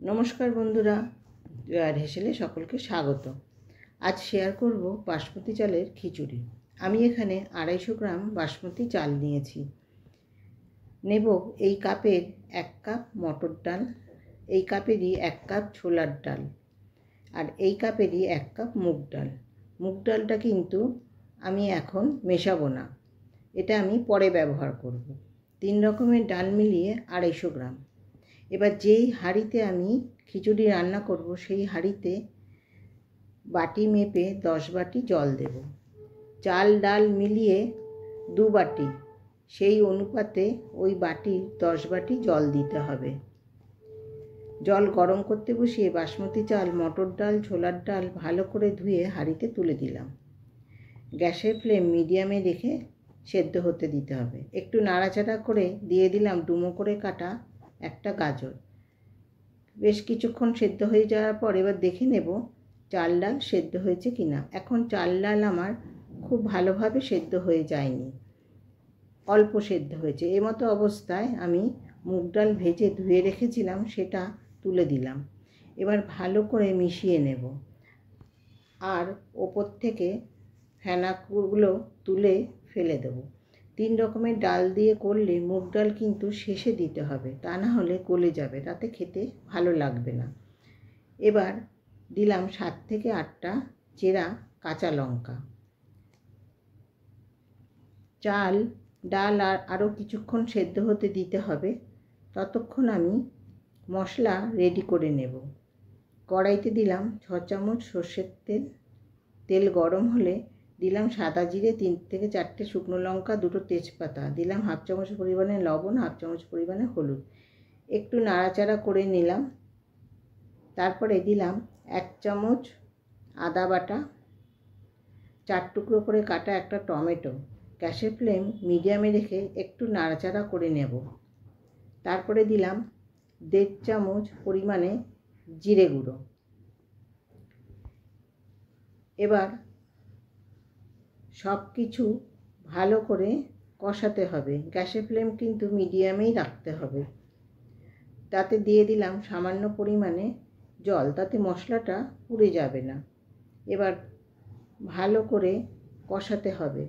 নমস্কার বন্ধুরা, জয়ার হেসেলে সকলকে স্বাগত। আজ শেয়ার করব বাসমতি চালের খিচুড়ি। আমি এখানে 250 গ্রাম বাসমতি চাল নিয়েছি। নেব এই কাপের 1 কাপ মটর ডাল, এই কাপেরই 1 কাপ ছোলার ডাল, আর এই কাপেরই 1 কাপ মুগ ডাল। মুগ ডালটা কিন্তু আমি এখন মেশাবো না, এটা আমি পরে ব্যবহার করব। 3 রকমের ডাল মিলিয়ে 250 গ্রাম। এবার যেই হাঁড়িতে আমি খিচুড়ি রান্না করব সেই হাঁড়িতে বাটি মেপে 10 বাটি জল দেব। চাল ডাল মিলিয়ে 2 বাটি, সেই অনুপাতে ওই বাটির 10 বাটি জল দিতে হবে। জল গরম করতে বসিয়ে বাসমতি চাল, মটর ডাল, ছোলার ডাল ভালো করে ধুয়ে হাঁড়িতে তুলে দিলাম। গ্যাসের ফ্লেম মিডিয়ামে রেখে সেদ্ধ হতে দিতে হবে। একটু নাড়াচাড়া করে দিয়ে দিলাম ডুমো করে কাটা একটা গাজর। বেশ কিছুক্ষণ সেদ্ধ হয়ে যাওয়ার পর এবার দেখে নেব চাল ডাল সেদ্ধ হয়েছে কিনা। এখন চাল ডাল আমার খুব ভালোভাবে সেদ্ধ হয়ে যায়নি, অল্প সেদ্ধ হয়েছে। এই মতো অবস্থায় আমি মুগ ডাল ভেজে ধুয়ে রেখেছিলাম, সেটা তুলে দিলাম। এবার ভালো করে মিশিয়ে নেব, আর ওপর থেকে ফেনাগুলো তুলে ফেলে দেব। 3 রকমের ডাল দিয়ে করলে মুগ ডাল কিন্তু শেষে দিতে হবে, তা না হলে গলে যাবে, তাতে খেতে ভালো লাগবে না। এবার দিলাম 7 থেকে 8টা চেরা কাঁচা লঙ্কা। চাল ডাল আরও কিছুক্ষণ সেদ্ধ হতে দিতে হবে, ততক্ষণ আমি মশলা রেডি করে নেব। কড়াইতে দিলাম 6 চামচ সর্ষের তেল। তেল গরম হলে দিলাম সাদা জিরে, 3 থেকে 4টে শুকনো লঙ্কা, 2টো তেজপাতা, দিলাম 1/2 চামচ পরিমাণে লবণ, 1/2 চামচ পরিমাণে হলুদ। একটু নাড়াচাড়া করে নিলাম। তারপরে দিলাম 1 চামচ আদা বাটা, 4 টুকরো করে কাটা একটা টমেটো। গ্যাসের ফ্লেম মিডিয়ামে রেখে একটু নাড়াচাড়া করে নেব। তারপরে দিলাম 1.5 চামচ পরিমাণে জিরে গুঁড়ো। এবার সব কিছু ভালো করে কষাতে হবে। গ্যাসের ফ্লেম কিন্তু মিডিয়ামেই রাখতে হবে। তাতে দিয়ে দিলাম সামান্য পরিমাণে জল, তাতে মশলাটা পুড়ে যাবে না। এবার ভালো করে কষাতে হবে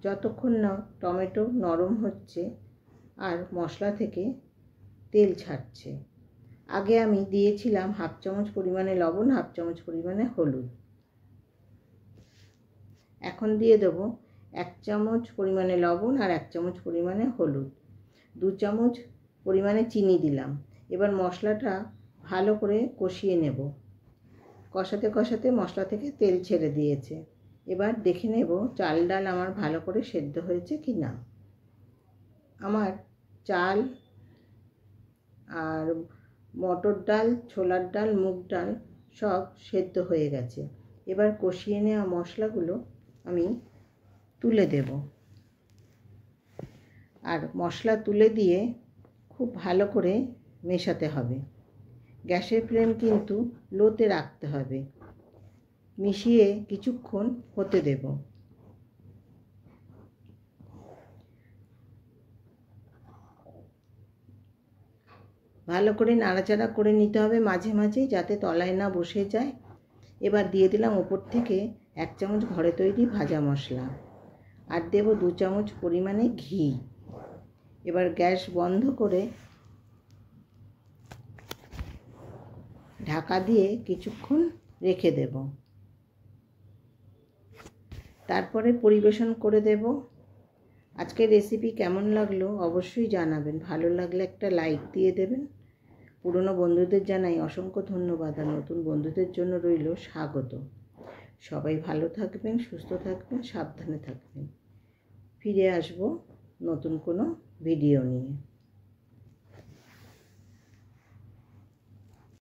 যতক্ষণ না টমেটো নরম হচ্ছে আর মশলা থেকে তেল ছাড়ছে। আগে আমি দিয়েছিলাম 1/2 চামচ পরিমাণে লবণ, 1/2 চামচ পরিমাণে হলুদ। এখন দিয়ে দেব 1 চামচ পরিমাণে লবণ আর 1 চামচ পরিমাণে হলুদ, 2 চামচ পরিমাণে চিনি দিলাম। এবার মশলাটা ভালো করে কষিয়ে নেব। কষাতে কষাতে মশলা থেকে তেল ছেড়ে দিয়েছে। এবার দেখে নেব চাল ডাল আমার ভালো করে সেদ্ধ হয়েছে কি না। আমার চাল আর মটর ডাল, ছোলার ডাল, মুগ ডাল সব সেদ্ধ হয়ে গেছে। এবার কষিয়ে নেওয়া মশলাগুলো আমি তুলে দেব, আর মশলা তুলে দিয়ে খুব ভালো করে মেশাতে হবে। গ্যাসের ফ্লেম কিন্তু লোতে রাখতে হবে। মিশিয়ে কিছুক্ষণ হতে দেব। ভালো করে নাড়াচাড়া করে নিতে হবে মাঝে মাঝে, যাতে তলায় না বসে যায়। এবার দিয়ে দিলাম ওপর থেকে 1 চামচ ঘরে তৈরি ভাজা মশলা, আর দেব 2 চামচ পরিমাণে ঘি। এবার গ্যাস বন্ধ করে ঢাকা দিয়ে কিছুক্ষণ রেখে দেব। তারপরে পরিবেশন করে দেব। আজকের রেসিপি কেমন লাগলো অবশ্যই জানাবেন। ভালো লাগলে একটা লাইক দিয়ে দেবেন। পুরনো বন্ধুদের জানাই অসংখ্য ধন্যবাদ, আর নতুন বন্ধুদের জন্য রইল স্বাগত। সবাই ভালো থাকবেন, সুস্থ থাকবেন, সাবধানে থাকবেন। ফিরে আসব নতুন কোনো ভিডিও নিয়ে।